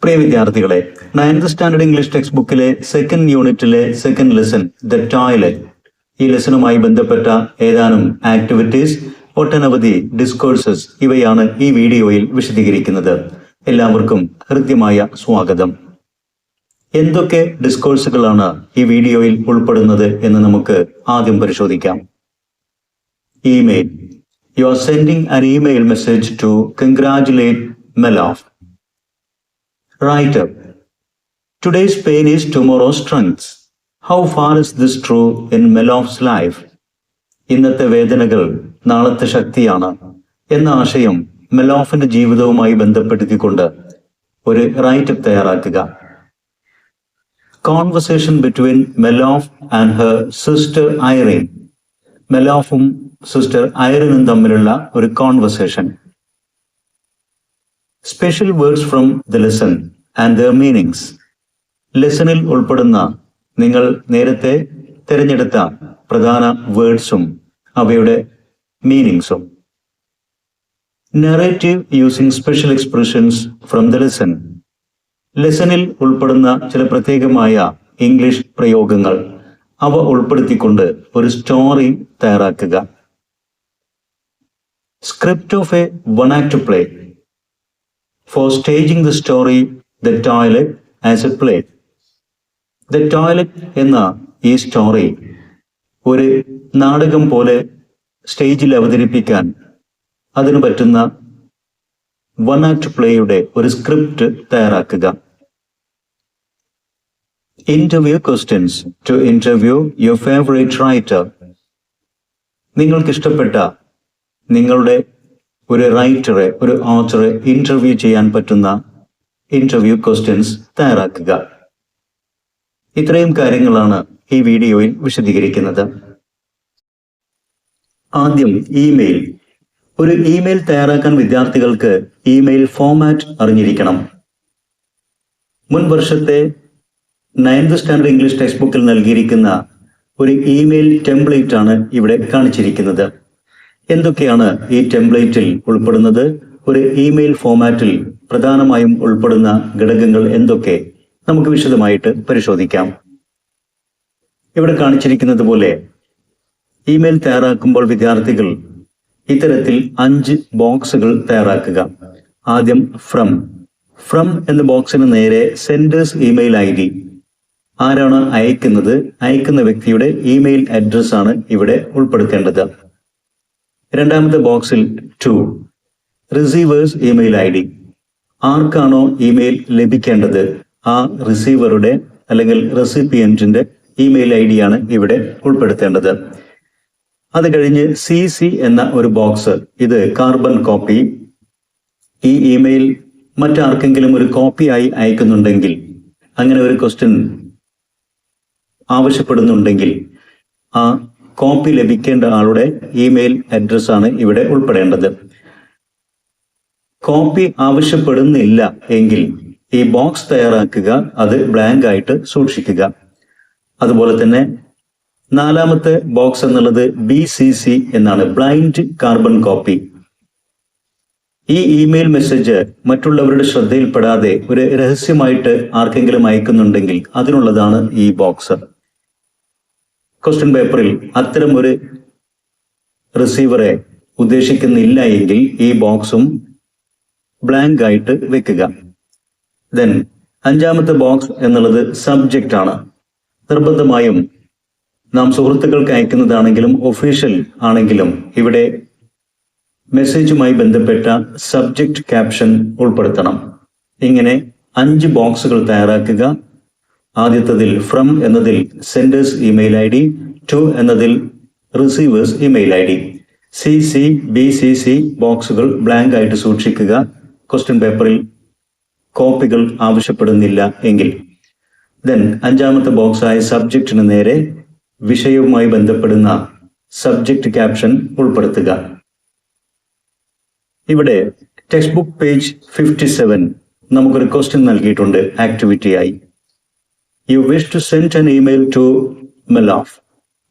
പ്രിയ വിദ്യാർത്ഥികളെ, 9th standard English text ബുക്കിലെ second യൂണിറ്റിലെ സെക്കൻഡ് ലെസൺ ദ ടോയ്ലറ്റ്, ഈ ലെസണുമായി ബന്ധപ്പെട്ട ഏതാനും ആക്ടിവിറ്റീസ്, ഒട്ടനവധി ഡിസ്കോഴ്സസ് ഇവയാണ് ഈ വീഡിയോയിൽ വിശദീകരിക്കുന്നത്. എല്ലാവർക്കും ഹൃദ്യമായ സ്വാഗതം. എന്തൊക്കെ ഡിസ്കോഴ്സുകളാണ് ഈ വീഡിയോയിൽ ഉൾപ്പെടുന്നത് എന്ന് നമുക്ക് ആദ്യം പരിശോധിക്കാം. Email. You are sending an email message to congratulate Melov. Write-up. Today's pain is tomorrow's strength. How far is this true in Melov's life? ഇന്നത്തെ വേദനകൾ നാളത്തെ ശക്തിയാണ് എന്ന ആശയം മെലോഫിന്റെ ജീവിതവുമായി ബന്ധപ്പെടുത്തിക്കൊണ്ട് ഒരു റൈറ്റപ്പ് തയ്യാറാക്കുക. Conversation between Melov and her sister Irene. മെലോഫും സിസ്റ്റർ ഐറിനും തമ്മിലുള്ള ഒരു conversation. Special words from the lesson and their meanings. ലെസണിൽ ഉൾപ്പെടുന്ന നിങ്ങൾ നേരത്തെ തിരഞ്ഞെടുത്ത പ്രധാന വേർഡ്സും അവയുടെ മീനിങ്സും. Narrative using special expressions from the lesson. ലെസണിൽ ഉൾപ്പെടുന്ന ചില പ്രത്യേകമായ ഇംഗ്ലീഷ് പ്രയോഗങ്ങൾ അവ ഉൾപ്പെടുത്തിക്കൊണ്ട് ഒരു സ്റ്റോറി തയ്യാറാക്കുക. Script of a one act play. For staging the story the toilet as a play. The toilet എന്ന ഈ സ്റ്റോറി ഒരു നാടകം പോലെ സ്റ്റേജിൽ അവതരിപ്പിക്കാൻ അതിനു പറ്റുന്ന വൺ ആക്ട് പ്ലേയുടെ ഒരു സ്ക്രിപ്റ്റ് തയ്യാറാക്കുക. Interview questions to interview your favorite writer. നിങ്ങൾക്കിഷ്ടപ്പെട്ട നിങ്ങളുടെ ഒരു റൈറ്ററെ, ഒരു ഓഥറെ ഇന്റർവ്യൂ ചെയ്യാൻ പറ്റുന്ന ഇന്റർവ്യൂ ക്വസ്റ്റ്യൻസ് തയ്യാറാക്കുക. ഇത്രയും കാര്യങ്ങളാണ് ഈ വീഡിയോയിൽ വിശദീകരിക്കുന്നത്. ആദ്യം ഇമെയിൽ. ഒരു ഇമെയിൽ തയ്യാറാക്കാൻ വിദ്യാർത്ഥികൾക്ക് ഇമെയിൽ ഫോമാറ്റ് അറിഞ്ഞിരിക്കണം. മുൻ വർഷത്തെ 9th സ്റ്റാൻഡേർഡ് ഇംഗ്ലീഷ് ടെക്സ്റ്റ് ബുക്കിൽ നൽകിയിരിക്കുന്ന ഒരു ഇമെയിൽ ടെംപ്ലേറ്റ് ആണ് ഇവിടെ കാണിച്ചിരിക്കുന്നത്. എന്തൊക്കെയാണ് ഈ ടെംപ്ലേറ്റിൽ ഉൾപ്പെടുന്നത്? ഒരു ഇമെയിൽ ഫോമാറ്റിൽ പ്രധാനമായും ഉൾപ്പെടുന്ന ഘടകങ്ങൾ എന്തൊക്കെ നമുക്ക് വിശദമായിട്ട് പരിശോധിക്കാം. ഇവിടെ കാണിച്ചിരിക്കുന്നത് പോലെ ഇമെയിൽ തയ്യാറാക്കുമ്പോൾ വിദ്യാർത്ഥികൾ ഇത്തരത്തിൽ 5 ബോക്സുകൾ തയ്യാറാക്കുക. ആദ്യം ഫ്രം എന്ന ബോക്സിന് നേരെ സെൻഡേഴ്സ് ഇമെയിൽ ഐ ഡി, ആരാണ് അയക്കുന്നത്, അയക്കുന്ന വ്യക്തിയുടെ ഇമെയിൽ അഡ്രസ് ആണ് ഇവിടെ ഉൾപ്പെടുത്തേണ്ടത്. രണ്ടാമത്തെ ബോക്സിൽ റിസീവേഴ്സ് ഇമെയിൽ ഐ ഡി, ആർക്കാണോ ഇമെയിൽ ലഭിക്കേണ്ടത് ആ റിസീവറുടെ അല്ലെങ്കിൽ റെസിപ്പിയന്റിന്റെ ഇമെയിൽ ഐ ഡി ആണ് ഇവിടെ ഉൾപ്പെടുത്തേണ്ടത്. അത് കഴിഞ്ഞ് CC എന്ന ഒരു ബോക്സ്, ഇത് കാർബൺ കോപ്പി. ഈ ഇമെയിൽ മറ്റാർക്കെങ്കിലും ഒരു കോപ്പിയായി അയക്കുന്നുണ്ടെങ്കിൽ, അങ്ങനെ ഒരു ക്വസ്റ്റ്യൻ ആവശ്യപ്പെടുന്നുണ്ടെങ്കിൽ ആ കോപ്പി ലഭിക്കേണ്ട ആളുടെ ഇമെയിൽ അഡ്രസ് ആണ് ഇവിടെ ഉൾപ്പെടേണ്ടത്. കോപ്പി ആവശ്യപ്പെടുന്നില്ല എങ്കിൽ ഈ ബോക്സ് തയ്യാറാക്കുക, അത് ബ്ലാങ്ക് ആയിട്ട് സൂക്ഷിക്കുക. അതുപോലെ തന്നെ നാലാമത്തെ ബോക്സ് എന്നുള്ളത് BCC എന്നാണ്, ബ്ലൈൻഡ് കാർബൺ കോപ്പി. ഈ ഇമെയിൽ മെസ്സേജ് മറ്റുള്ളവരുടെ ശ്രദ്ധയിൽപ്പെടാതെ ഒരു രഹസ്യമായിട്ട് ആർക്കെങ്കിലും അയക്കുന്നുണ്ടെങ്കിൽ അതിനുള്ളതാണ് ഈ ബോക്സ്. ക്വസ്റ്റ്യൻ പേപ്പറിൽ അത്തരം ഒരു റിസീവറെ ഉദ്ദേശിക്കുന്നില്ല എങ്കിൽ ഈ ബോക്സും ബ്ലാങ്ക് ആയിട്ട് വെക്കുക. ദെൻ അഞ്ചാമത്തെ ബോക്സ് എന്നുള്ളത് സബ്ജക്റ്റ് ആണ്. നിർബന്ധമായും നാം സുഹൃത്തുക്കൾക്ക് അയക്കുന്നതാണെങ്കിലും ഒഫീഷ്യൽ ആണെങ്കിലും ഇവിടെ മെസ്സേജുമായി ബന്ധപ്പെട്ട സബ്ജക്റ്റ് ക്യാപ്ഷൻ ഉൾപ്പെടുത്തണം. ഇങ്ങനെ 5 ബോക്സുകൾ തയ്യാറാക്കുക. ആദ്യത്തതിൽ ഫ്രം എന്നതിൽ സെൻഡേഴ്സ് ഇമെയിൽ ഐ ഡി, എന്നതിൽ receivers email I D, CC BCC ബോക്സുകൾ ബ്ലാങ്ക് ആയിട്ട് സൂക്ഷിക്കുക. ക്വസ്റ്റ്യൻ പേപ്പറിൽ കോപ്പികൾ ആവശ്യപ്പെടുന്നില്ല എങ്കിൽ. ദെൻ അഞ്ചാമത്തെ ബോക്സായ സബ്ജക്റ്റിന് നേരെ വിഷയവുമായി ബന്ധപ്പെടുന്ന സബ്ജക്റ്റ് ക്യാപ്ഷൻ ഉൾപ്പെടുത്തുക. ഇവിടെ ടെക്സ്റ്റ് ബുക്ക് പേജ് 57 നമുക്കൊരു ക്വസ്റ്റ്യൻ നൽകിയിട്ടുണ്ട് ആക്ടിവിറ്റിയായി. You wish to send an email to Melov,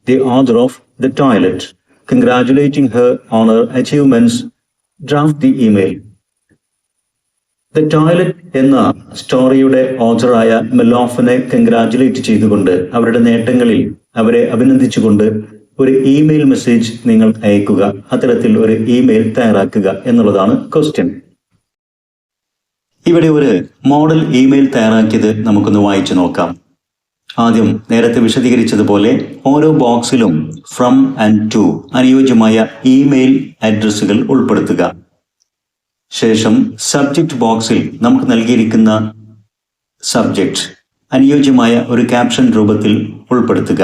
the author of The Toilet, congratulating her on her achievements. Draft the email. The toilet എന്ന സ്റ്റോറിയുടെ ഓഥറായ മെലോഫിനെ കൺഗ്രാറ്റുലേറ്റ് ചെയ്തുകൊണ്ട് അവരുടെ നേട്ടങ്ങളിൽ അവരെ അഭിനന്ദിച്ചുകൊണ്ട് ഒരു ഇമെയിൽ മെസ്സേജ് നിങ്ങൾ അയക്കുക. അത്തരത്തിൽ ഒരു ഇമെയിൽ തയ്യാറാക്കുക എന്നുള്ളതാണ് ക്വസ്റ്റ്യൻ. ഇവിടെ ഒരു മോഡൽ ഇമെയിൽ തയ്യാറാക്കിയത് നമുക്കൊന്ന് വായിച്ചു നോക്കാം. ആദ്യം നേരത്തെ വിശദീകരിച്ചതുപോലെ ഓരോ ബോക്സിലും ഫ്രം ആൻഡ് ടു അനുയോജ്യമായ ഇമെയിൽ അഡ്രസ്സുകൾ ഉൾപ്പെടുത്തുക. ശേഷം സബ്ജക്റ്റ് ബോക്സിൽ നമുക്ക് നൽകിയിരിക്കുന്ന സബ്ജക്റ്റ് അനുയോജ്യമായ ഒരു ക്യാപ്ഷൻ രൂപത്തിൽ ഉൾപ്പെടുത്തുക.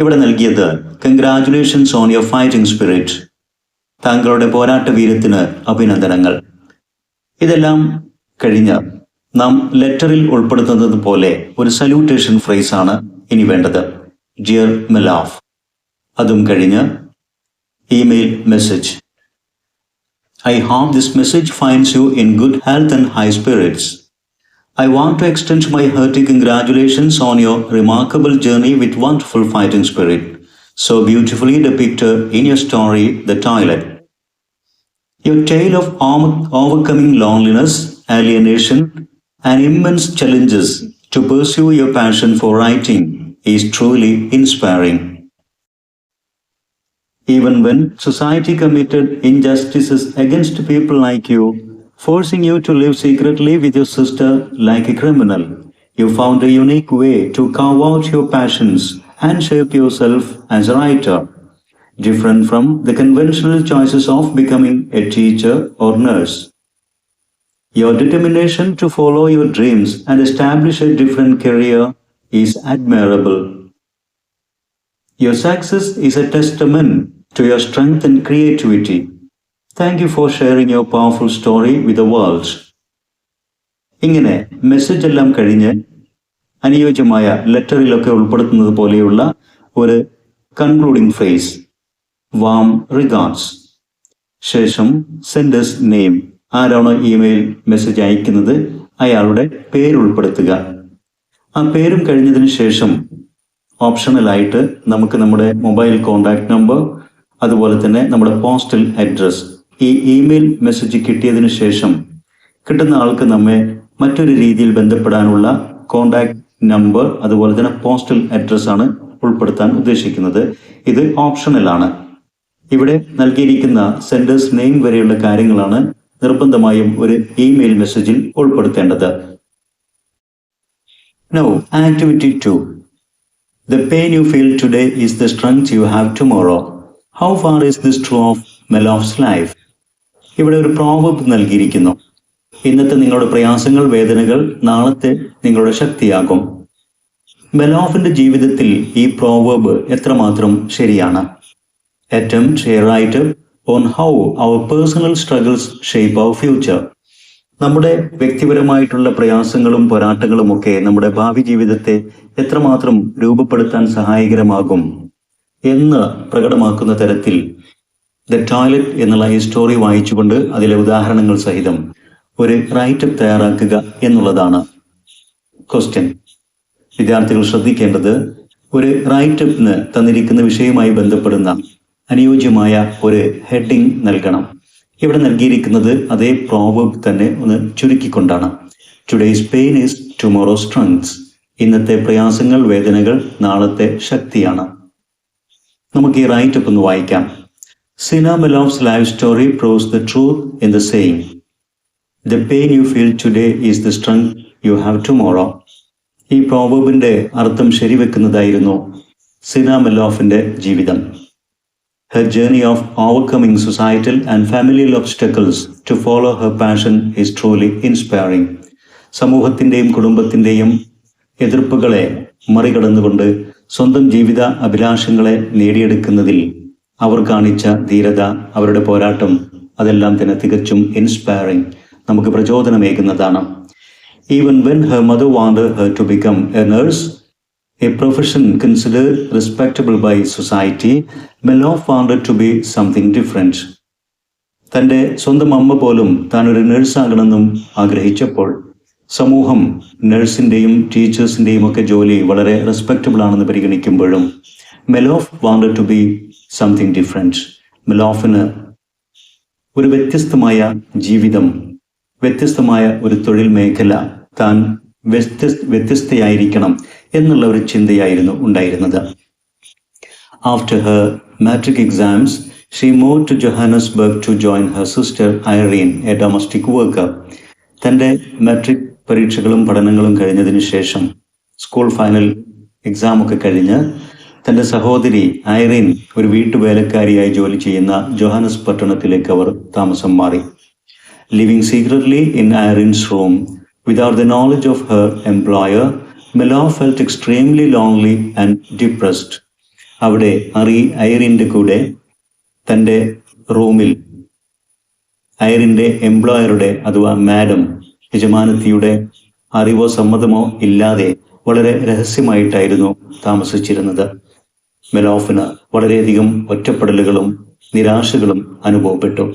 ഇവിടെ നൽകിയത് congratulations on your fighting spirit, താങ്കളുടെ പോരാട്ട വീര്യത്തിന് അഭിനന്ദനങ്ങൾ. ഇതെല്ലാം കഴിഞ്ഞ് നാം ലെറ്ററിൽ ഉൾപ്പെടുത്തുന്നത് പോലെ ഒരു സല്യൂട്ടേഷൻ ഫ്രേസ് ആണ് ഇനി വേണ്ടത്. ഡിയർ മെലോഫ്. അതും കഴിഞ്ഞ് email message. I hope this message finds you in good health and high spirits. I want to extend my hearty congratulations on your remarkable journey with wonderful fighting spirit, so beautifully depicted in your story, The Toilet. Your tale of overcoming loneliness, alienation, and immense challenges to pursue your passion for writing is truly inspiring. Even when society committed injustices against people like you, forcing you to live secretly with your sister like a criminal, you found a unique way to carve out your passions and shape yourself as a writer, different from the conventional choices of becoming a teacher or nurse. Your determination to follow your dreams and establish a different career is admirable. Your success is a testament to your strength and creativity. Thank you for sharing your powerful story with the world. ഇങ്ങനെ message എല്ലാം കഴിഞ്ഞ് അനുയോജ്യമായ ലെറ്ററിലൊക്കെ ഉൾപ്പെടുത്തുന്നത് പോലെയുള്ള ഒരു concluding phrase, warm regards. ശേഷം senders name, ആരാണോ email message അയക്കുന്നത് അയാളുടെ പേര് ഉൾപ്പെടുത്തുക. ആ പേരും കഴിഞ്ഞതിന് ശേഷം ഓപ്ഷണലായിട്ട് നമുക്ക് നമ്മുടെ മൊബൈൽ കോൺടാക്ട് നമ്പർ, അതുപോലെ തന്നെ നമ്മുടെ പോസ്റ്റൽ അഡ്രസ്, ഈ ഇമെയിൽ മെസ്സേജ് കിട്ടിയതിന് ശേഷം കിട്ടുന്ന ആൾക്ക് നമ്മെ മറ്റൊരു രീതിയിൽ ബന്ധപ്പെടാനുള്ള കോൺടാക്ട് നമ്പർ, അതുപോലെ തന്നെ പോസ്റ്റൽ അഡ്രസ് ആണ് ഉൾപ്പെടുത്താൻ ഉദ്ദേശിക്കുന്നത്. ഇത് ഓപ്ഷണലാണ്. ഇവിടെ നൽകിയിരിക്കുന്ന സെൻഡേഴ്സ് നെയിം വരെയുള്ള കാര്യങ്ങളാണ് നിർബന്ധമായും ഒരു ഇമെയിൽ മെസ്സേജിൽ ഉൾപ്പെടുത്തേണ്ടത്. Now, activity 2. The pain you feel today is the strength you have tomorrow. How far is this true of Melof's life? ഇവിടെ ഒരു പ്രോവർബ് നൽകിയിരിക്കുന്നു. ഇന്നത്തെ നിങ്ങളുടെ പ്രയാസങ്ങൾ, വേദനകൾ നാളത്തെ നിങ്ങളുടെ ശക്തിയാകും. മെലോഫിന്റെ ജീവിതത്തിൽ ഈ പ്രോവർബ് എത്രമാത്രം ശരിയാണ്? Attempt a write-up on how our personal struggles shape our future. നമ്മുടെ വ്യക്തിപരമായിട്ടുള്ള പ്രയാസങ്ങളും പോരാട്ടങ്ങളും ഒക്കെ നമ്മുടെ ഭാവി ജീവിതത്തെ എത്രമാത്രം രൂപപ്പെടുത്താൻ സഹായകരമാകും എന്ന് പ്രകടമാക്കുന്ന തരത്തിൽ ദ ടോയ്ലറ്റ് എന്നുള്ള ഈ സ്റ്റോറി വായിച്ചുകൊണ്ട് അതിലെ ഉദാഹരണങ്ങൾ സഹിതം ഒരു റൈറ്റപ്പ് തയ്യാറാക്കുക എന്നുള്ളതാണ് ക്വസ്റ്റ്യൻ. വിദ്യാർത്ഥികൾ ശ്രദ്ധിക്കേണ്ടത്, ഒരു റൈറ്റപ്പിന് തന്നിരിക്കുന്ന വിഷയവുമായി ബന്ധപ്പെടുന്ന അനുയോജ്യമായ ഒരു ഹെഡിങ് നൽകണം. ഇവിടെ നൽകിയിരിക്കുന്നത് അതേ പ്രോവർബ് തന്നെ ഒന്ന് ചുരുക്കിക്കൊണ്ടാണ്. Today's pain is tomorrow's strengths. ഇന്നത്തെ പ്രയാസങ്ങൾ, വേദനകൾ നാളത്തെ ശക്തിയാണ്. നമുക്ക് ഈ റൈറ്റപ്പ് ഒന്ന് വായിക്കാം. Sina Melov's life story proves the truth in the saying, the pain you feel today is the strength you have tomorrow. ഈ പ്രോവർബിന്റെ അർത്ഥം ശരിവെക്കുന്നതായിരുന്നു സിന മെലോഫിന്റെ ജീവിതം. Her journey of overcoming societal and familial obstacles to follow her passion is truly inspiring. സമൂഹത്തിന്റെയും കുടുംബത്തിന്റെയും എതിർപ്പുകളെ മറികടന്നുകൊണ്ട് സ്വന്തം ജീവിത അഭിലാഷങ്ങളെ നേടിയെടുക്കുന്നതിൽ അവർ കാണിച്ച ധീരത, അവരുടെ പോരാട്ടം, അതെല്ലാം തന്നെ തികച്ചും ഇൻസ്പയറിംഗ്, നമുക്ക് പ്രചോദനമേകുന്നതാണ്. Even when her mother wanted her to become a nurse, a profession considered respectable by society, Melof wanted to be something different. തൻ്റെ സ്വന്തം അമ്മ പോലും താൻ ഒരു നഴ്സാകണമെന്നും ആഗ്രഹിച്ചപ്പോൾ സമൂഹം നഴ്സിൻ്റെയും ടീച്ചേഴ്സിൻ്റെയും ഒക്കെ ജോലി വളരെ റെസ്പെക്റ്റബിൾ ആണെന്ന് പരിഗണിക്കുമ്പോഴും മെലോഫ് wanted to be something different. മെലോഫിന് ഒരു വ്യത്യസ്തമായ ജീവിതം വ്യത്യസ്തമായ ഒരു തൊഴിൽ മേഖല താൻ വ്യത്യസ്തയായിരിക്കണം എന്നുള്ള ഒരു ചിന്തയായിരുന്നു ഉണ്ടായിരുന്നത്. After her matric exams she move to Johannesburg to join her sister Irene, a domestic worker. തൻ്റെ മാട്രിക് പരീക്ഷകളും പഠനങ്ങളും കഴിഞ്ഞതിന് ശേഷം സ്കൂൾ ഫൈനൽ എക്സാമൊക്കെ കഴിഞ്ഞ് തൻ്റെ സഹോദരി ഐറീൻ ഒരു വീട്ടുവേലക്കാരിയായി ജോലി ചെയ്യുന്ന ജോഹാനസ് പട്ടണത്തിലേക്ക് അവർ താമസം മാറി. Living secretly in Irene's room without the knowledge of her employer, Melow felt extremely lonely and depressed. അവിടെ ഐറിൻ്റെ കൂടെ തൻ്റെ റൂമിൽ ഐറിൻ്റെ എംപ്ലോയറുടെ അഥവാ മാഡം യജമാനത്തിയുടെ അറിവോ സമ്മതമോ ഇല്ലാതെ വളരെ രഹസ്യമായിട്ടായിരുന്നു താമസിച്ചിരുന്നത്. മെലോഫിന് വളരെയധികം ഒറ്റപ്പെടലുകളും നിരാശകളും അനുഭവപ്പെട്ടു.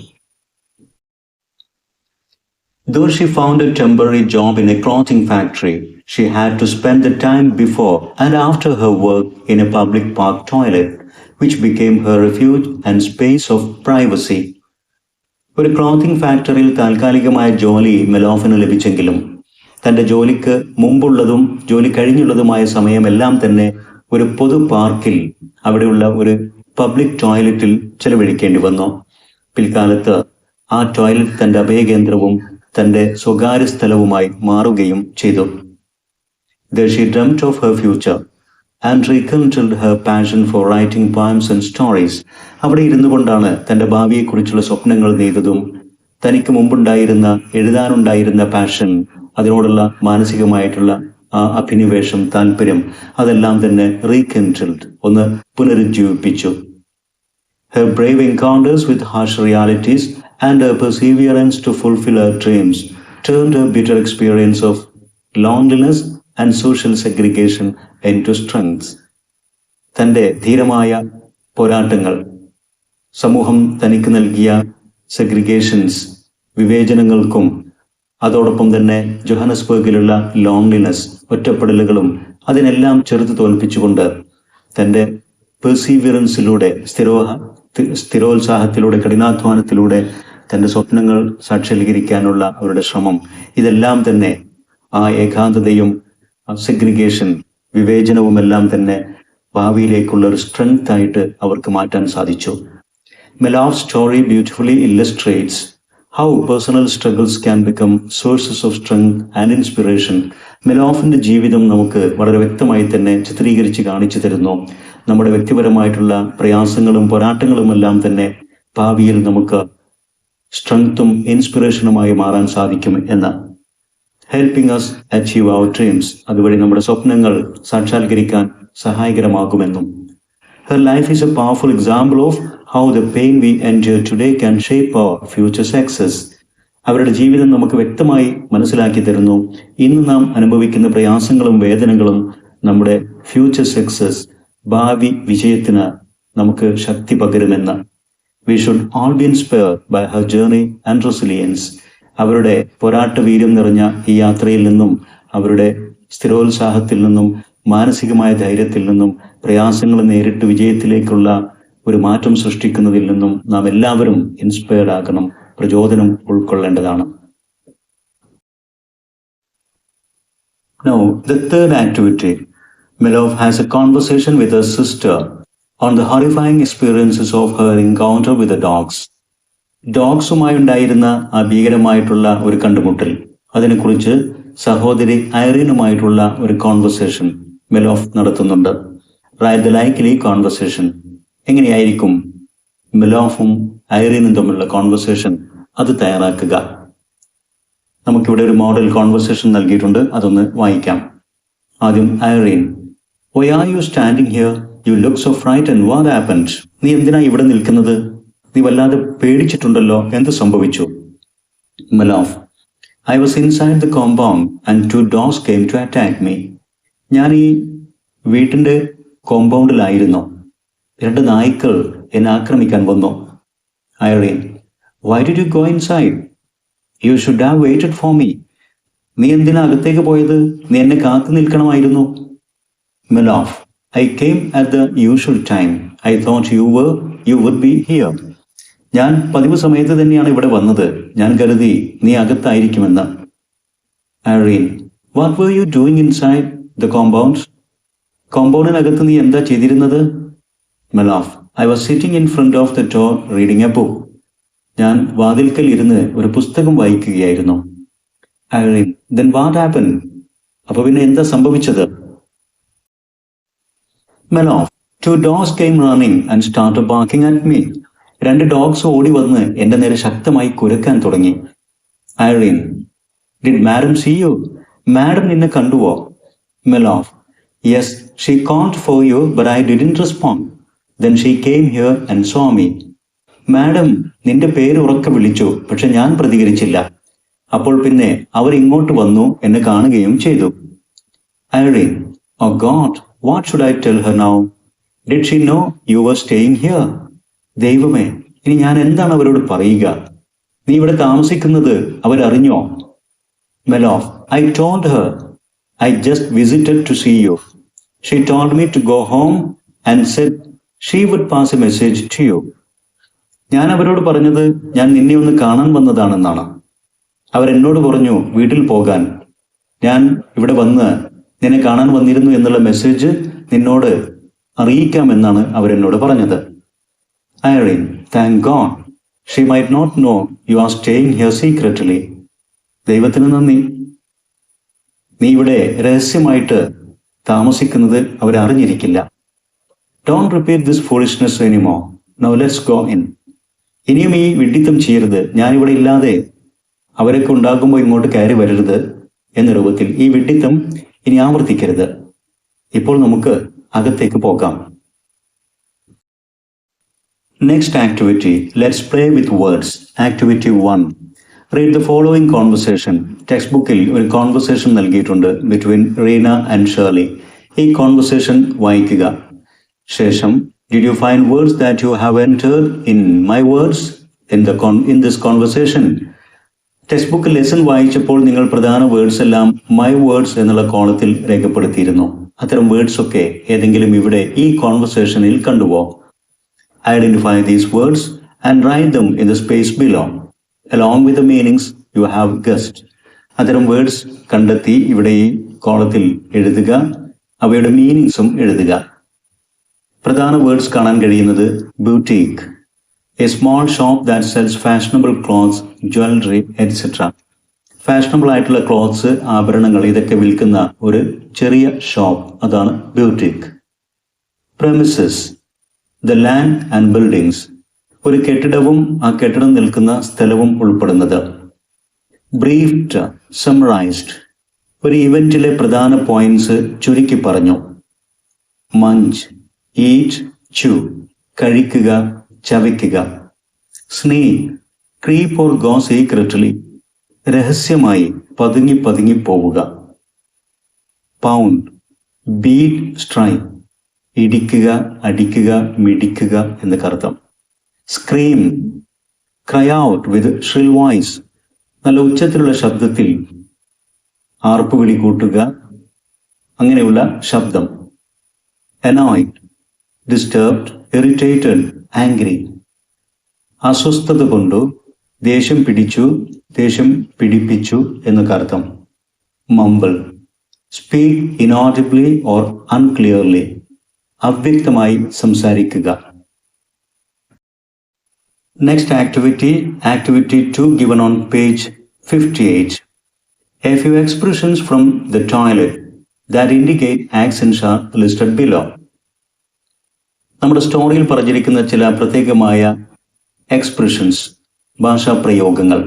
Though she found a temporary job in a clothing factory, she had to spend the time before and after her work in a public park toilet, which became her refuge and space of privacy. ഒരു clothing ഫാക്ടറിയിൽ താൽക്കാലികമായ ജോലി മെലോഫിന് ലഭിച്ചെങ്കിലും തൻ്റെ ജോലിക്ക് മുമ്പുള്ളതും ജോലി കഴിഞ്ഞുള്ളതുമായ സമയമെല്ലാം തന്നെ ഒരു പൊതു പാർക്കിൽ അവിടെയുള്ള ഒരു പബ്ലിക് ടോയ്ലറ്റിൽ ചെലവഴിക്കേണ്ടി വന്നു. പിൽക്കാലത്ത് ആ ടോയ്ലറ്റ് തൻ്റെ അഭയകേന്ദ്രവും തൻ്റെ സ്വകാര്യ സ്ഥലവുമായി മാറുകയും ചെയ്തു. There she dreamt of her future and rekindled her passion for writing poems and stories. അവിടെ ഇരുന്നു കൊണ്ടാണ് തൻ്റെ ഭാവിയെക്കുറിച്ചുള്ള സ്വപ്നങ്ങൾ നെയ്തതും തനിക്ക് മുമ്പുണ്ടായിരുന്ന എഴുതാനുണ്ടായിരുന്ന പാഷൻ, അതിനോടുള്ള മാനസികമായിട്ടുള്ള ആ അഭിനിവേശം, താല്പര്യം, അതെല്ലാം തന്നെ rekindled, ഒന്ന് പുനരുജ്ജീവിപ്പിച്ചു. Her brave encounters with harsh realities and her perseverance to fulfill her dreams turned her bitter experience of loneliness and social segregation into strength. തൻ്റെ ധീരമായ പോരാട്ടങ്ങൾ, സമൂഹം തനിക്ക് നൽകിയ സെഗ്രിഗേഷൻസ്, വിവേചനങ്ങൾക്കും അതോടൊപ്പം തന്നെ ജോഹാനസ്ബർഗിലുള്ള ലോൺലിനെസ്, ഒറ്റപ്പെടലുകളും അതിനെല്ലാം ചെറുത്ത് തോൽപ്പിച്ചുകൊണ്ട് തൻ്റെ പെർസീവിയറൻസിലൂടെ, സ്ഥിരോത്സാഹത്തിലൂടെ, കഠിനാധ്വാനത്തിലൂടെ തൻ്റെ സ്വപ്നങ്ങൾ സാക്ഷാത്കരിക്കാനുള്ള അവരുടെ ശ്രമം, ഇതെല്ലാം തന്നെ ആ ഏകാന്തതയും സെഗ്രിഗേഷൻ, വിവേചനവുമെല്ലാം തന്നെ ഭാവിയിലേക്കുള്ള ഒരു സ്ട്രെങ്ത് ആയിട്ട് അവർക്ക് മാറ്റാൻ സാധിച്ചു. Melow's story beautifully illustrates how personal struggles can become sources of strength and inspiration. മെലോഫിൻ്റെ ജീവിതം നമുക്ക് വളരെ വ്യക്തമായി തന്നെ ചിത്രീകരിച്ച് കാണിച്ചു തരുന്നു. നമ്മുടെ വ്യക്തിപരമായിട്ടുള്ള പ്രയാസങ്ങളും പോരാട്ടങ്ങളുമെല്ലാം തന്നെ ഭാവിയിൽ നമുക്ക് സ്ട്രെങ്ത്തും ഇൻസ്പിറേഷനുമായി മാറാൻ സാധിക്കും എന്ന്. Helping us achieve our dreams, അതുവഴി നമ്മുടെ സ്വപ്നങ്ങൾ സാക്ഷാത്കരിക്കാൻ സഹായകരമാകുമെന്നും. Her life is a powerful example of how the pain we enjoy today can shape our future success. അവരുടെ ജീവിതം നമുക്ക് വ്യക്തമായി മനസ്സിലാക്കി തരുന്നു, ഇന്ന് നാം അനുഭവിക്കുന്ന പ്രയാസങ്ങളും വേദനകളും നമ്മുടെ ഫ്യൂച്ചർ സക്സസ്, ഭാവി വിജയത്തിന് നമുക്ക് ശക്തി പകരുമെന്ന്. We should all be inspired by her journey and resilience. അവരുടെ പോരാട്ട വീര്യം നിറഞ്ഞ ഈ യാത്രയിൽ നിന്നും, അവരുടെ സ്ഥിരോത്സാഹത്തിൽ നിന്നും, മാനസികമായ ധൈര്യത്തിൽ നിന്നും, പ്രയാസങ്ങൾ നേരിട്ട് വിജയത്തിലേക്കുള്ള ഒരു മാറ്റം സൃഷ്ടിക്കുന്നതിൽ നിന്നും നാം എല്ലാവരും ഇൻസ്പയർഡ് ആകണം, പ്രചോദനം ഉൾക്കൊള്ളേണ്ടതാണ്. Now, the third activity, Melow has a conversation with her sister on the horrifying experiences of her encounter with the dogs. ഡോഗ്സുമായി ഉണ്ടായിരുന്ന ആ ഭീകരമായിട്ടുള്ള ഒരു കണ്ടുമുട്ടൽ, അതിനെക്കുറിച്ച് സഹോദരി ഐറീനുമായിട്ടുള്ള ഒരു കോൺവെർസേഷൻ മെലോഫ് നടത്തുന്നുണ്ട്. Write the likely conversation. എങ്ങനെയായിരിക്കും മെലോഫും ഐറീനും തമ്മിലുള്ള കോൺവെർസേഷൻ, അത് തയ്യാറാക്കുക. നമുക്കിവിടെ ഒരു മോഡൽ കോൺവെർസേഷൻ നൽകിയിട്ടുണ്ട്, അതൊന്ന് വായിക്കാം. ആദ്യം Irene: Why are you standing here? You look so frightened. What happened? നീ എന്തിനാ ഇവിടെ നിൽക്കുന്നത്? നീ വല്ലാതെ പേടിച്ചിട്ടുണ്ടല്ലോ, എന്ത് സംഭവിച്ചു? മെലോഫ്: I was inside the compound and 2 dogs came to attack me. ഞാൻ ഈ വീട്ടിൻ്റെ കോമ്പൗണ്ടിലായിരുന്നു, 2 നായ്ക്കൾ എന്നെ ആക്രമിക്കാൻ വന്നു. Irene: Why did you go inside? You should have waited for me. നീ എന്തിനാ അകത്തേക്ക് പോയത്? നീ എന്നെ കാത്തു നിൽക്കണമായിരുന്നു. മെലോഫ്: I came at the usual time. I thought you would be here. ഞാൻ പതിവ് സമയത്ത് തന്നെയാണ് ഇവിടെ വന്നത്. ഞാൻ കരുതി നീ അകത്തായിരിക്കുമെന്ന്. Irene, what were you doing inside the compound? കോമ്പൗണ്ടിനകത്ത് നീ എന്താ ചെയ്തിരുന്നത്? മെലാഫ്, I was sitting in front of the door reading a book. ഞാൻ വാതിൽക്കൽ ഇരുന്ന് ഒരു പുസ്തകം വായിക്കുകയായിരുന്നു. Irene, then what happened? അപ്പൊ പിന്നെ എന്താ സംഭവിച്ചത്? മെലാഫ്, 2 dogs came running and started barking at me. 2 dogs ഓടി വന്ന് എന്റെ നേരെ ശക്തമായി കുരക്കാൻ തുടങ്ങി. Irene, did madam see you? Madam നിന്നെ കണ്ടുവോ? മെലാഫ്, yes, she called for you but I didn't respond. Then she came here and saw me. Madam നിന്റെ പേര് ഉറക്കെ വിളിച്ചു, പക്ഷെ ഞാൻ പ്രതികരിച്ചില്ല. അപ്പോൾ പിന്നെ അവർ ഇങ്ങോട്ട് വന്നു, എന്നെ കാണുകയും ചെയ്തു. Irene, oh God, what should I tell her now? Did she know you were staying here? ദൈവമേ, ഇനി ഞാൻ എന്താണ് അവരോട് പറയുക? നീ ഇവിടെ താമസിക്കുന്നത് അവരറിഞ്ഞോ? മെലോഫ്, I told her. I just visited to see you. She told me to go home and said she would pass a message to you. ഞാൻ അവരോട് പറഞ്ഞത് ഞാൻ നിന്നെ ഒന്ന് കാണാൻ വന്നതാണെന്നാണ്. അവരെന്നോട് പറഞ്ഞു വീട്ടിൽ പോകാൻ. ഞാൻ ഇവിടെ വന്ന് നിന്നെ കാണാൻ വന്നിരുന്നു എന്നുള്ള മെസ്സേജ് നിന്നോട് അറിയിക്കാമെന്നാണ് അവരെന്നോട് പറഞ്ഞത്. Irene, thank God. She might not know you are staying here secretly. ദൈവത്തിന് നന്ദി. നീ ഇവിടെ രഹസ്യമായിട്ട് താമസിക്കുന്നത് അവരറിഞ്ഞിരിക്കില്ല. Don't repeat this foolishness anymore. Now let's go in. ഇനിയും ഈ വിഡ്ഢിത്തം ചെയ്യരുത്. ഞാനിവിടെ ഇല്ലാതെ അവരൊക്കെ ഉണ്ടാകുമ്പോൾ ഇങ്ങോട്ട് കയറി വരരുത് എന്ന രൂപത്തിൽ ഈ വിഡ്ഢിത്തം ഇനി ആവർത്തിക്കരുത്. ഇപ്പോൾ നമുക്ക് അകത്തേക്ക് പോകാം. Next activity, let's play with words. Activity 1. Read the following conversation. Text ബുക്കിൽ ഒരു കോൺവെർസേഷൻ നൽകിയിട്ടുണ്ട് ബിറ്റ്വീൻ റീന ആൻഡ് ഷേർലി. ഈ കോൺവെർസേഷൻ വായിക്കുക. ശേഷം did you find words that you have entered in my words in this conversation? Text book lesson വായിച്ചപ്പോൾ നിങ്ങൾ പ്രധാന words എല്ലാം മൈ വേർഡ്സ് എന്നുള്ള കോളത്തിൽ രേഖപ്പെടുത്തിയിരുന്നു. അത്തരം വേർഡ്സ് ഒക്കെ ഏതെങ്കിലും ഇവിടെ ഈ കോൺവെർസേഷനിൽ കണ്ടുവോ? Identify these words and write them in the space below along with the meanings you have guessed. അത്തരം വേർഡ്സ് കണ്ടെത്തി ഇവിടെ ഈ കോളത്തിൽ എഴുതുക. അവയുടെ മീനിങ്സും എഴുതുക. പ്രധാന വേർഡ്സ് കാണാൻ കഴിയുന്നത് boutique, a small shop that sells fashionable clothes, jewellery etcetera. Fashionable ആയിട്ടുള്ള ക്ലോത്ത്സ്, ആഭരണങ്ങൾ ഇതൊക്കെ വിൽക്കുന്ന ഒരു ചെറിയ ഷോപ്പ്, അതാണ് boutique. Premises, the land and buildings, ഒരു കെട്ടിടവും ആ കെട്ടിടം നിൽക്കുന്ന സ്ഥലവും ഉൾപ്പെടുന്നത്. ബ്രീഫ്ഡ്, സമ്മറൈസ്ഡ്, ഒരു ഇവന്റിലെ പ്രധാന പോയിന്റ്സ് ചുരുക്കി പറഞ്ഞു. മഞ്ച്, ഈറ്റ്, ചൂ, കഴിക്കുക, ചവയ്ക്കുക. Sneak, creep or go secretly, രഹസ്യമായി പതുങ്ങി പതുങ്ങി പോവുക. പൗണ്ട്, ബീറ്റ്, സ്ട്രൈക്ക്, ഇടിക്കുക, അടിക്കുക, മിടിക്കുക എന്നൊക്കർത്ഥം. Scream, cry out with shrill voice, നല്ല ഉച്ചത്തിലുള്ള ശബ്ദത്തിൽ ആർപ്പുവിളി കൂട്ടുക, അങ്ങനെയുള്ള ശബ്ദം. അനോയ്ഡ്, ഡിസ്റ്റർബ്ഡ്, ഇറിറ്റേറ്റഡ്, ആംഗ്രി, അസ്വസ്ഥത കൊണ്ടു, ദേഷ്യം പിടിച്ചു, ദേഷ്യം പിടിപ്പിച്ചു എന്നൊക്കെ അർത്ഥം. മംബിൾ, സ്പീക്ക് ഇനോഡിബ്ലി ഓർ അൺക്ലിയർലി, അവ്യക്തമായി സംസാരിക്കുക. Next activity, activity 2 given on page 58. A few expressions from the toilet that indicate accents are listed below. നമ്മുടെ സ്റ്റോറിയിൽ പറഞ്ഞിരിക്കുന്ന ചില പ്രത്യേകമായ എക്സ്പ്രഷൻസ്, ഭാഷാപ്രയോഗങ്ങൾ,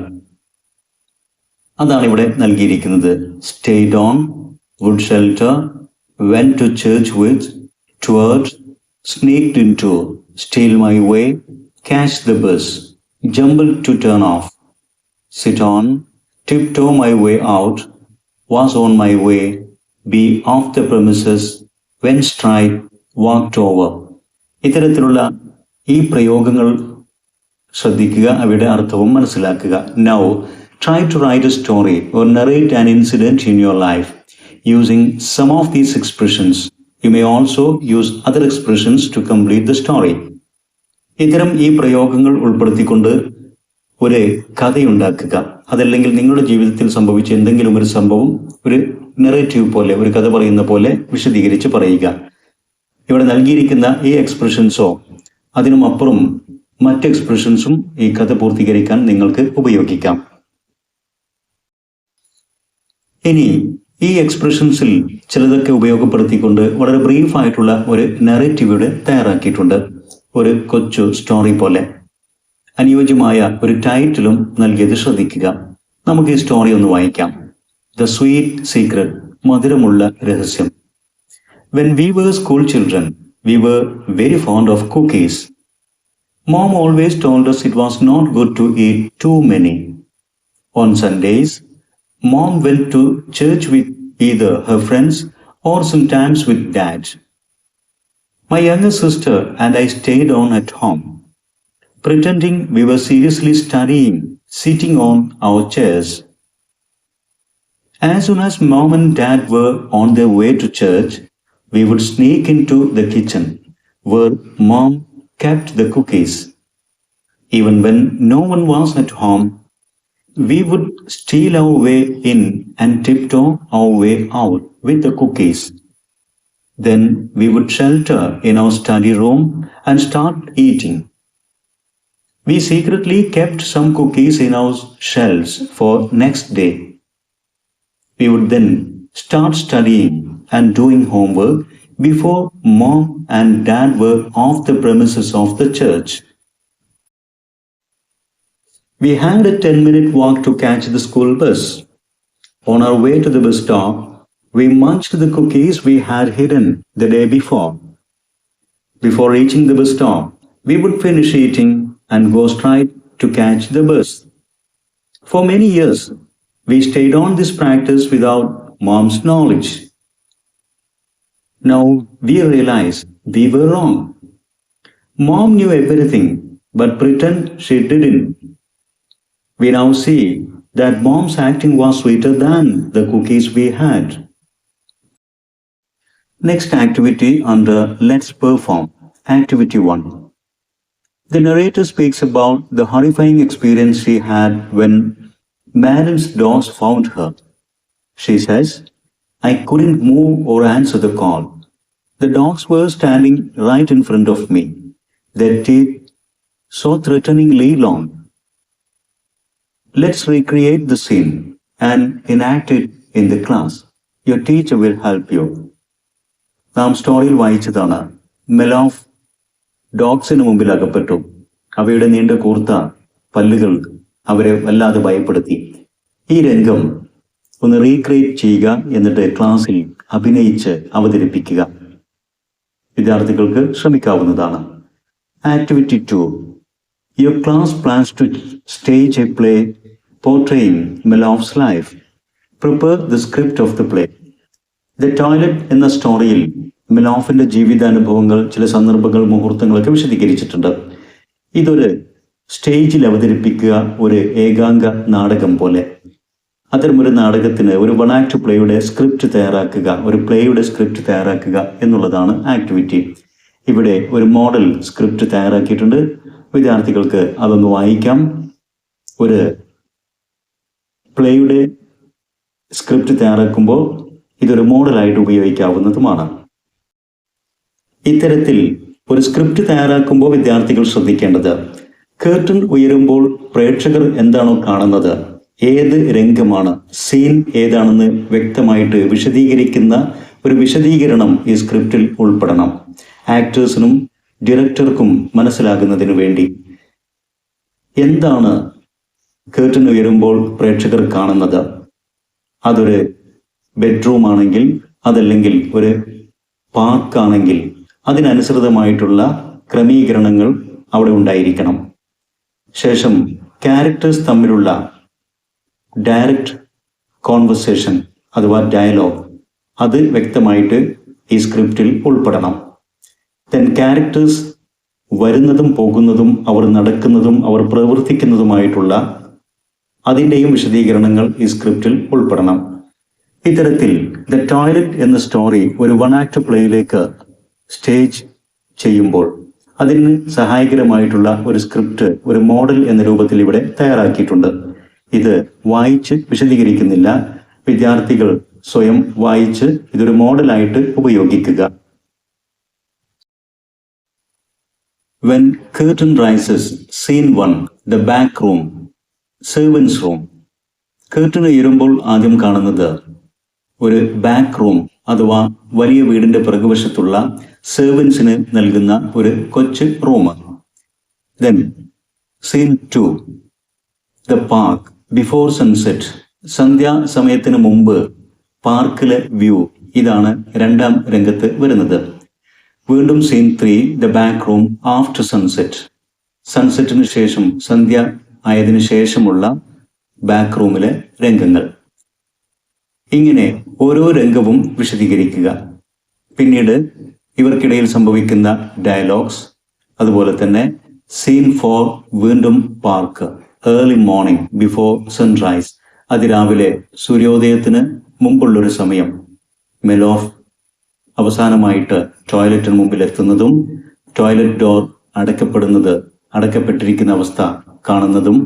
അതാണ് ഇവിടെ നൽകിയിരിക്കുന്നത്. Stayed on, wood shelter, went to church with, toward, sneaked into, steal my way, catch the bus, jumble to turn off, sit on, tiptoe my way out, was on my way, be off the premises, when stride, walked over. ഇത്തരത്തിലുള്ള ഈ പ്രയോഗങ്ങൾ ശ്രദ്ധിക്കുക, അവയുടെ അർത്ഥവും മനസ്സിലാക്കുക. Now, try to write a story or narrate an incident in your life using some of these expressions. You may also use other expressions to complete the story. ഇത്തരം ഈ പ്രയോഗങ്ങൾ ഉൾപ്പെടുത്തിക്കൊണ്ട് ഒരു കഥയുണ്ടാക്കുക. അതല്ലെങ്കിൽ നിങ്ങളുടെ ജീവിതത്തിൽ സംഭവിച്ച എന്തെങ്കിലും ഒരു സംഭവം ഒരു നെറേറ്റീവ് പോലെ, ഒരു കഥ പറയുന്ന പോലെ വിശദീകരിച്ച് പറയുക. ഇവിടെ നൽകിയിരിക്കുന്ന ഈ എക്സ്പ്രഷൻസോ അതിനും അപ്പുറം മറ്റ് എക്സ്പ്രഷൻസും ഈ കഥ പൂർത്തീകരിക്കാൻ നിങ്ങൾക്ക് ഉപയോഗിക്കാം. ഇനി ഈ എക്സ്പ്രഷൻസിൽ ചിലതൊക്കെ ഉപയോഗപ്പെടുത്തിക്കൊണ്ട് വളരെ ബ്രീഫായിട്ടുള്ള ഒരു നെറേറ്റീവ് ഇവിടെ തയ്യാറാക്കിയിട്ടുണ്ട്. ഒരു കൊച്ചു സ്റ്റോറി പോലെ അനുയോജ്യമായ ഒരു ടൈറ്റിലും നൽകിയത് ശ്രദ്ധിക്കുക. നമുക്ക് ഈ സ്റ്റോറി ഒന്ന് വായിക്കാം. ദ സ്വീറ്റ് സീക്രട്ട്, മധുരമുള്ള രഹസ്യം. When we were school children, we were very fond of cookies. Mom always told us it was not good to eat too many. On Sundays, Mom went to church with either her friends or sometimes with Dad. My younger sister and I stayed on at home, pretending we were seriously studying, sitting on our chairs. As soon as Mom and Dad were on their way to church, we would sneak into the kitchen where Mom kept the cookies. Even when no one was at home, we would steal our way in and tiptoe our way out with the cookies. Then we would shelter in our study room and start eating. We secretly kept some cookies in our shelves for next day. We would then start studying and doing homework before Mom and Dad were off the premises of the church. We had a 10-minute walk to catch the school bus. On our way to the bus stop, we munched the cookies we had hidden the day before. Before reaching the bus stop, we would finish eating and go straight to catch the bus. For many years, we stayed on this practice without Mom's knowledge. Now we realize we were wrong. Mom knew everything but pretend she didn't. We now see that Mom's acting was sweeter than the cookies we had. Next activity under Let's Perform. Activity 1. The narrator speaks about the horrifying experience she had when Madam's dogs found her. She says, I couldn't move or answer the call. The dogs were standing right in front of me, their teeth so threateningly long. Let's recreate the scene and enact it in the class. Your teacher will help you. നാം സ്റ്റോറിയിൽ വായിച്ചതാണ്. മെലോഫ് ഡോഗ്സിന് മുമ്പിൽ അകപ്പെട്ടു. അവയുടെ നീണ്ട കൂർത്ത പല്ലുകൾ അവരെ വല്ലാതെ ഭയപ്പെടുത്തി. ഈ രംഗം ഒന്ന് റീക്രിയേറ്റ് ചെയ്യുക, എന്നിട്ട് ക്ലാസ്സിൽ അഭിനയിച്ച് അവതരിപ്പിക്കുക. വിദ്യാർത്ഥികൾക്ക് ശ്രമിക്കാവുന്നതാണ്. Activity 2. Your class plans to stage a play portraying Melof's life. Prepare the script of the play. The Toilet എന്ന സ്റ്റോറിയിൽ മെലോഫിന്റെ ജീവിതാനുഭവങ്ങൾ, ചില സന്ദർഭങ്ങൾ, മുഹൂർത്തങ്ങളൊക്കെ വിശദീകരിച്ചിട്ടുണ്ട്. ഇതൊരു സ്റ്റേജിൽ അവതരിപ്പിക്കുക, ഒരു ഏകാംഗ നാടകം പോലെ. അത്തരമൊരു നാടകത്തിന്, ഒരു വൺ ആക്ട് പ്ലേയുടെ സ്ക്രിപ്റ്റ് തയ്യാറാക്കുക, ഒരു പ്ലേയുടെ സ്ക്രിപ്റ്റ് തയ്യാറാക്കുക എന്നുള്ളതാണ് ആക്ടിവിറ്റി. ഇവിടെ ഒരു മോഡൽ സ്ക്രിപ്റ്റ് തയ്യാറാക്കിയിട്ടുണ്ട്. വിദ്യാർത്ഥികൾക്ക് അതൊന്ന് വായിക്കാം. ഒരു പ്ലേയുടെ സ്ക്രിപ്റ്റ് തയ്യാറാക്കുമ്പോൾ ഇതൊരു മോഡലായിട്ട് ഉപയോഗിക്കാവുന്നതുമാണ്. ഇത്തരത്തിൽ ഒരു സ്ക്രിപ്റ്റ് തയ്യാറാക്കുമ്പോൾ വിദ്യാർത്ഥികൾ ശ്രദ്ധിക്കേണ്ടത്, കേർട്ടൻ ഉയരുമ്പോൾ പ്രേക്ഷകർ എന്താണോ കാണുന്നത്, ഏത് രംഗമാണ്, സീൻ ഏതാണെന്ന് വ്യക്തമായിട്ട് വിശദീകരിക്കുന്ന ഒരു വിശദീകരണം ഈ സ്ക്രിപ്റ്റിൽ ഉൾപ്പെടണം. ആക്ടേഴ്സിനും ഡയറക്ടർക്കും മനസ്സിലാകുന്നതിന് വേണ്ടി എന്താണ് കേർട്ടൻ ഉയരുമ്പോൾ പ്രേക്ഷകർ കാണുന്നത്. അതൊരു ബെഡ്റൂം ആണെങ്കിൽ, അതല്ലെങ്കിൽ ഒരു പാർക്കാണെങ്കിൽ അതിനനുസൃതമായിട്ടുള്ള ക്രമീകരണങ്ങൾ അവിടെ ഉണ്ടായിരിക്കണം. ശേഷം ക്യാരക്ടേഴ്സ് തമ്മിലുള്ള ഡയറക്റ്റ് കോൺവെർസേഷൻ അഥവാ ഡയലോഗ്, അത് വ്യക്തമായിട്ട് ഈ സ്ക്രിപ്റ്റിൽ ഉൾപ്പെടണം. ദെൻ ക്യാരക്ടേഴ്സ് വരുന്നതും പോകുന്നതും അവർ നടക്കുന്നതും അവർ പ്രവർത്തിക്കുന്നതുമായിട്ടുള്ള അതിൻ്റെയും വിശദീകരണങ്ങൾ ഈ സ്ക്രിപ്റ്റിൽ ഉൾപ്പെടണം. ഇത്തരത്തിൽ ദ ടോയ്ലറ്റ് എന്ന സ്റ്റോറി ഒരു വൺ ആക്ട് പ്ലേയിലേക്ക് സ്റ്റേജ് ചെയ്യുമ്പോൾ അതിന് സഹായകരമായിട്ടുള്ള ഒരു സ്ക്രിപ്റ്റ്, ഒരു മോഡൽ എന്ന രൂപത്തിൽ ഇവിടെ തയ്യാറാക്കിയിട്ടുണ്ട്. ഇത് വായിച്ച് വിശദീകരിക്കുന്നില്ല. വിദ്യാർത്ഥികൾ സ്വയം വായിച്ച് ഇതൊരു മോഡലായിട്ട് ഉപയോഗിക്കുക. When curtain rises, scene 1, the back room, servants room. curtain ഉയരുമ്പോൾ ആദ്യം കാണുന്നത് ഒരു ബാക്ക് റൂം അഥവാ വലിയ വീടിന്റെ പിറകുവശത്തുള്ള സെർവൻസിന് നൽകുന്ന ഒരു കൊച്ചു room. Then scene 2, the park before sunset. സന്ധ്യാ സമയത്തിന് മുമ്പ് പാർക്കിലെ വ്യൂ. ഇതാണ് രണ്ടാം രംഗത്ത് വരുന്നത്. വീണ്ടും scene 3, the back room after sunset. സൺസെറ്റിന് ശേഷം, സന്ധ്യ ആയതിനു ശേഷമുള്ള ബാക്ക് റൂമിലെ രംഗങ്ങൾ. ഇങ്ങനെ ഓരോ രംഗവും വിശദീകരിക്കുക. പിന്നീട് ഇവർക്കിടയിൽ സംഭവിക്കുന്ന ഡയലോഗ്സ്. അതുപോലെ തന്നെ സീൻ 4, വീണ്ടും park, early morning before sunrise. അതിരാവിലെ സൂര്യോദയത്തിന് മുമ്പുള്ളൊരു സമയം. മെലോഫ് അവസാനമായിട്ട് ടോയ്ലറ്റിന് മുമ്പിൽ എത്തുന്നതും ടോയ്ലറ്റ് ഡോർ അടക്കപ്പെട്ടിരിക്കുന്ന അവസ്ഥ കാണുന്നതും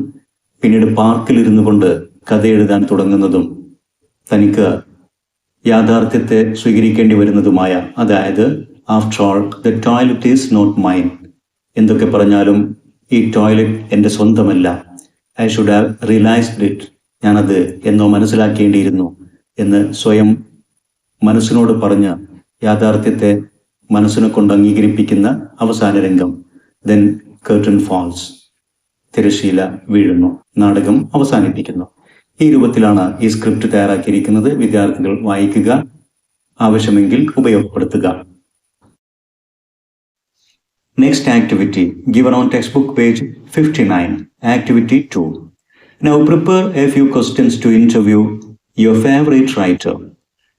പിന്നീട് പാർക്കിലിരുന്നു കൊണ്ട് കഥ എഴുതാൻ തുടങ്ങുന്നതും തനിക്ക് യാഥാർത്ഥ്യത്തെ സ്വീകരിക്കേണ്ടി വരുന്നതുമായ, അതായത് after all the toilet is not mine. എന്തൊക്കെ പറഞ്ഞാലും ഈ ടോയ്ലറ്റ് എൻ്റെ സ്വന്തമല്ല. I should have realised it. ഞാനത് എന്നോ മനസ്സിലാക്കേണ്ടിയിരുന്നു എന്ന് സ്വയം മനസ്സിനോട് പറഞ്ഞ് യാഥാർത്ഥ്യത്തെ മനസ്സിനെ കൊണ്ട് അംഗീകരിപ്പിക്കുന്ന അവസാന രംഗം. Then curtain falls. തിരശീല വീഴുന്നു. നാടകം അവസാനിപ്പിക്കുന്നു. ഈ രൂപത്തിലാണ് ഈ സ്ക്രിപ്റ്റ് തയ്യാറാക്കിയിരിക്കുന്നത്. വിദ്യാർത്ഥികൾ വായിക്കുക, ആവശ്യമെങ്കിൽ ഉപയോഗപ്പെടുത്തുക. Next activity given on textbook page 59, activity 2. Now prepare a few questions to interview your favorite writer.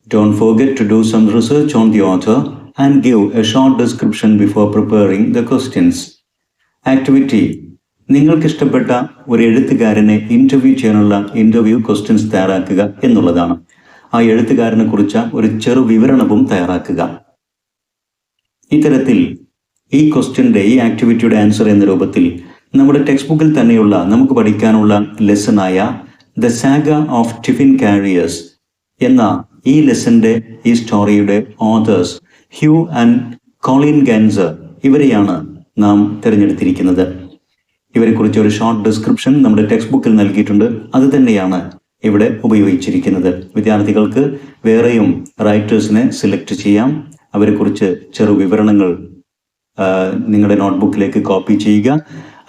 Don't forget to do some research on the author and give a short description before preparing the questions. Activity: നിങ്ങൾക്ക് ഇഷ്ടപ്പെട്ട ഒരു എഴുത്തുകാരനെ interview ചെയ്യാനുള്ള interview questions തയ്യാറാക്കുക എന്നുള്ളതാണ്. ആ എഴുത്തുകാരനെ കുറിച്ച ഒരു ചെറു വിവരണവും തയ്യാറാക്കുക. ഇത്തരത്തിൽ ഈ ക്വസ്റ്റ്യൻ്റെ, ഈ ആക്ടിവിറ്റിയുടെ ആൻസർ എന്ന രൂപത്തിൽ നമ്മുടെ ടെക്സ്റ്റ് ബുക്കിൽ തന്നെയുള്ള നമുക്ക് പഠിക്കാനുള്ള ലെസണായ the saga of tiffin carriers എന്ന ഈ ലെസന്റെ, ഈ സ്റ്റോറിയുടെ authors Hugh and Colleen Gantzer, ഇവരെയാണ് നാം തിരഞ്ഞെടുത്തിരിക്കുന്നത്. ഇവരെക്കുറിച്ച് ഒരു ഷോർട്ട് ഡിസ്ക്രിപ്ഷൻ നമ്മുടെ ടെക്സ്റ്റ് ബുക്കിൽ നൽകിയിട്ടുണ്ട്. അത് തന്നെയാണ് ഇവിടെ ഉപയോഗിച്ചിരിക്കുന്നത്. വിദ്യാർത്ഥികൾക്ക് വേറെയും റൈറ്റേഴ്സിനെ സെലക്ട് ചെയ്യാം. അവരെക്കുറിച്ച് ചെറു വിവരണങ്ങൾ നിങ്ങളുടെ നോട്ട്ബുക്കിലേക്ക് കോപ്പി ചെയ്യുക.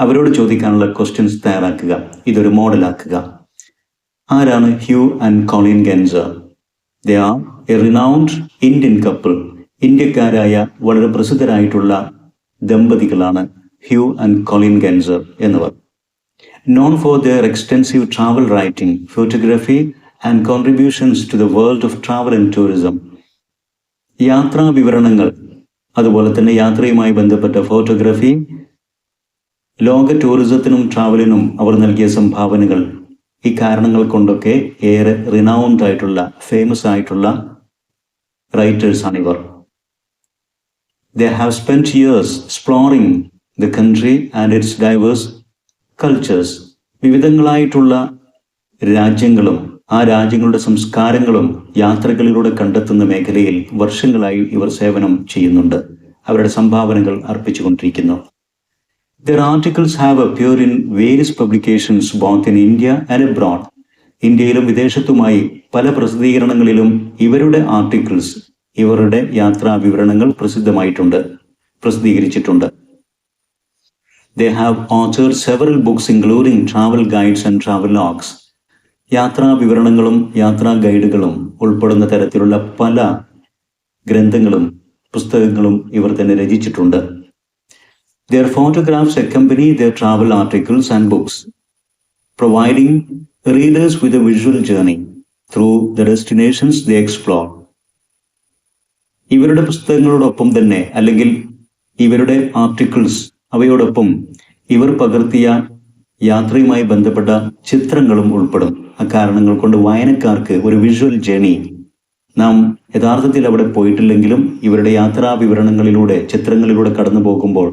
അവരോട് ചോദിക്കാനുള്ള ക്വസ്റ്റ്യൻസ് തയ്യാറാക്കുക. ഇതൊരു മോഡലാക്കുക. ആരാണ് Hugh and Colleen Gantzer? They are a renowned Indian couple. ഇന്ത്യക്കാരായ വളരെ പ്രസിദ്ധരായിട്ടുള്ള ദമ്പതികളാണ് ഹ്യൂ ആൻഡ് കോളിൻ ഗൻസർ എന്നിവർ. Known for their extensive travel writing, photography and contributions to the world of travel and tourism. യാത്രാ വിവരണങ്ങൾ, അതുപോലെ തന്നെ യാത്രയുമായി ബന്ധപ്പെട്ട ഫോട്ടോഗ്രാഫി, ലോക ടൂറിസത്തിനും ട്രാവലിനും അവർ നൽകിയ സംഭാവനകൾ, ഈ കാരണങ്ങൾ കൊണ്ടൊക്കെ ഏറെ റിനൗണ്ട് ആയിട്ടുള്ള, ഫേമസ് ആയിട്ടുള്ള റൈറ്റേഴ്സാണിവർ. They have spent years exploring the country and its diverse cultures. വിവിധങ്ങളായിട്ടുള്ള രാജ്യങ്ങളും ആ രാജ്യങ്ങളുടെ സംസ്കാരങ്ങളും യാത്രകളിലൂടെ കണ്ടെത്തുന്ന മേഖലയിൽ വർഷങ്ങളായി ഇവർ സേവനം ചെയ്യുന്നുണ്ട്. അവരുടെ സംഭാവനകൾ അർപ്പിച്ചുകൊണ്ടിരിക്കുന്നു. Their articles have appeared in various publications both in India and abroad. ഇന്ത്യയിലും വിദേശത്തുമായി പല പ്രസിദ്ധീകരണങ്ങളിലും ഇവരുടെ ആർട്ടിക്കിൾസ്, ഇവരുടെ യാത്രാ വിവരണങ്ങൾ പ്രസിദ്ധീകരിച്ചിട്ടുണ്ട്. They have authored several books including travel guides and travel logs. യാത്രാ വിവരണങ്ങളും യാത്രാ ഗൈഡുകളും ഉൾപ്പെടുന്ന തരത്തിലുള്ള പല ഗ്രന്ഥങ്ങളും പുസ്തകങ്ങളും ഇവർ തന്നെ രചിച്ചിട്ടുണ്ട്. Their photographs accompany their travel articles and books, providing readers with a visual journey through the destinations they explore. ഇവരുടെ പുസ്തകങ്ങളോടൊപ്പം തന്നെ, അല്ലെങ്കിൽ ഇവരുടെ ആർട്ടിക്കിൾസ്, അവയോടൊപ്പം ഇവർ പകർത്തിയ യാത്രയുമായി ബന്ധപ്പെട്ട ചിത്രങ്ങളും ഉൾപ്പെടും. അക്കാരണങ്ങൾ കൊണ്ട് വായനക്കാർക്ക് ഒരു വിഷ്വൽ ജേണി, നാം യഥാർത്ഥത്തിൽ അവിടെ പോയിട്ടില്ലെങ്കിലും ഇവരുടെ യാത്രാ വിവരണങ്ങളിലൂടെ, ചിത്രങ്ങളിലൂടെ കടന്നു പോകുമ്പോൾ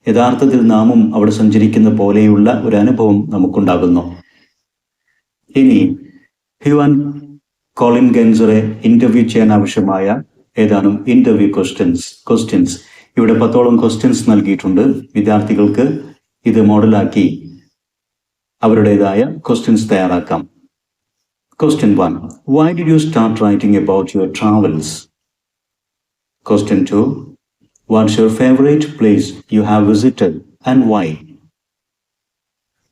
യഥാർത്ഥത്തിൽ നാമും അവിടെ സഞ്ചരിക്കുന്ന പോലെയുള്ള ഒരു അനുഭവം നമുക്കുണ്ടാകുന്നു. ഇനി ഹ്യൂവാൻ കോളിൻ ഗെൻസറെ ഇന്റർവ്യൂ ചെയ്യാൻ ആവശ്യമായ ഏതാനും ഇന്റർവ്യൂ ക്വസ്റ്റ്യൻസ് ഇവിടെ 10ഓളം ക്വസ്റ്റ്യൻസ് നൽകിയിട്ടുണ്ട്. വിദ്യാർത്ഥികൾക്ക് ഇത് മോഡലാക്കി അവരുടേതായ ക്വസ്റ്റ്യൻസ് തയ്യാറാക്കാം. Question 1. Why did you start writing about your travels? Question 2. What's your favorite place you have visited and why?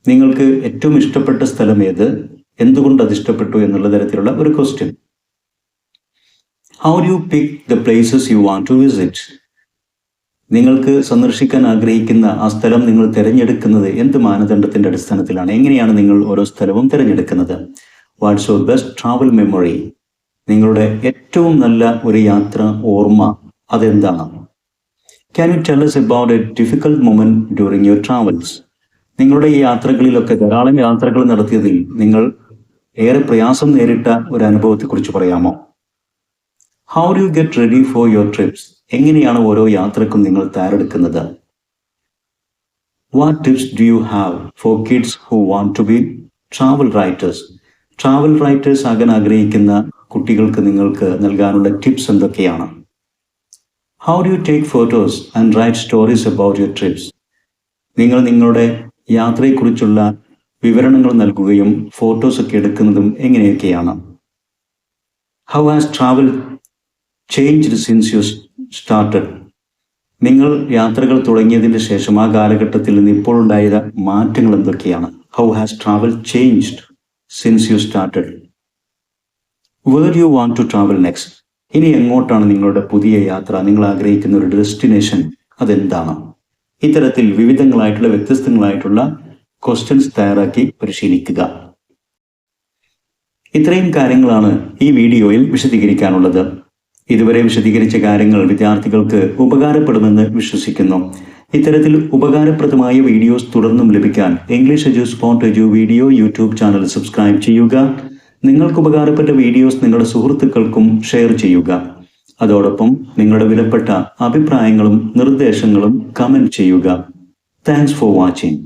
നിങ്ങൾക്ക് ഏറ്റവും ഇഷ്ടപ്പെട്ട സ്ഥലം ഏത്, എന്തുകൊണ്ട് അത് ഇഷ്ടപ്പെട്ടു എന്നുള്ള തരത്തിലുള്ള ഒരു question. How do you pick the places you want to visit? നിങ്ങൾക്ക് സന്ദർശിക്കാൻ ആഗ്രഹിക്കുന്ന ആ സ്ഥലം നിങ്ങൾ തിരഞ്ഞെടുക്കുന്നത് എന്ത് മാനദണ്ഡത്തിന്റെ അടിസ്ഥാനത്തിലാണ്? എങ്ങനെയാണ് നിങ്ങൾ ഓരോ സ്ഥലവും തിരഞ്ഞെടുക്കുന്നത്? What's your best travel memory? നിങ്ങളുടെ ഏറ്റവും നല്ല ഒരു യാത്ര ഓർമ്മ അതെന്താണ്? Can you tell us about a difficult moment during your travels? നിങ്ങളുടെ ഈ യാത്രകളിലൊക്കെ ധാരാളം യാത്രകൾ നടത്തിയതിൽ നിങ്ങൾ ഏറെ പ്രയാസം നേരിട്ട ഒരു അനുഭവത്തെക്കുറിച്ച് പറയാമോ? How do you get ready for your trips? എങ്ങനെയാണ് ഓരോ യാത്രക്കും നിങ്ങൾ തയ്യാറെടുക്കുന്നത്? What tips do you have for kids who want to be travel writers? Travel writers ആകാൻ ആഗ്രഹിക്കുന്ന കുട്ടികൾക്ക് നിങ്ങൾക്ക് നൽകാനുള്ള ടിപ്സ് എന്തൊക്കെയാണ്? How do you take photos and write stories about your trips? നിങ്ങൾ നിങ്ങളുടെ യാത്രയെക്കുറിച്ചുള്ള വിവരണങ്ങൾ നൽകുകയും ഫോട്ടോസ് ഒക്കെ എടുക്കുന്നതും എങ്ങനെയൊക്കെയാണ്? How has travel changed since you started? നിങ്ങൾ യാത്രകൾ തുടങ്ങിയതിന് ശേഷം ആ കാലഘട്ടത്തിൽ നിന്ന് ഇപ്പോഴുണ്ടായ മാറ്റങ്ങൾ എന്തൊക്കെയാണ്? How has travel changed since you started? Where do you want to travel next? ഇനി എങ്ങോട്ടാണ് നിങ്ങളുടെ പുതിയ യാത്ര? നിങ്ങൾ ആഗ്രഹിക്കുന്ന ഒരു ഡെസ്റ്റിനേഷൻ അതെന്താണ്? ഇത്തരത്തിൽ വിവിധങ്ങളായിട്ടുള്ള വ്യത്യസ്തങ്ങളായിട്ടുള്ള ക്വസ്റ്റ്യൻസ് തയ്യാറാക്കി പരിശീലിക്കുക. ഇത്രയും കാര്യങ്ങളാണ് ഈ വീഡിയോയിൽ വിശദീകരിക്കാനുള്ളത്. ഇതുവരെ വിശദീകരിച്ച കാര്യങ്ങൾ വിദ്യാർത്ഥികൾക്ക് ഉപകാരപ്പെടുമെന്ന് വിശ്വസിക്കുന്നു. ഇത്തരത്തിൽ ഉപകാരപ്രദമായ വീഡിയോസ് തുടർന്നും ലഭിക്കാൻ English Edu Spot Edu video YouTube channel subscribe ചെയ്യുക. നിങ്ങൾക്ക് ഉപകാരപ്പെട്ട വീഡിയോസ് നിങ്ങളുടെ സുഹൃത്തുക്കൾക്കും ഷെയർ ചെയ്യുക. അതോടൊപ്പം നിങ്ങളുടെ വിലപ്പെട്ട അഭിപ്രായങ്ങളും നിർദ്ദേശങ്ങളും കമന്റ് ചെയ്യുക. Thanks for watching.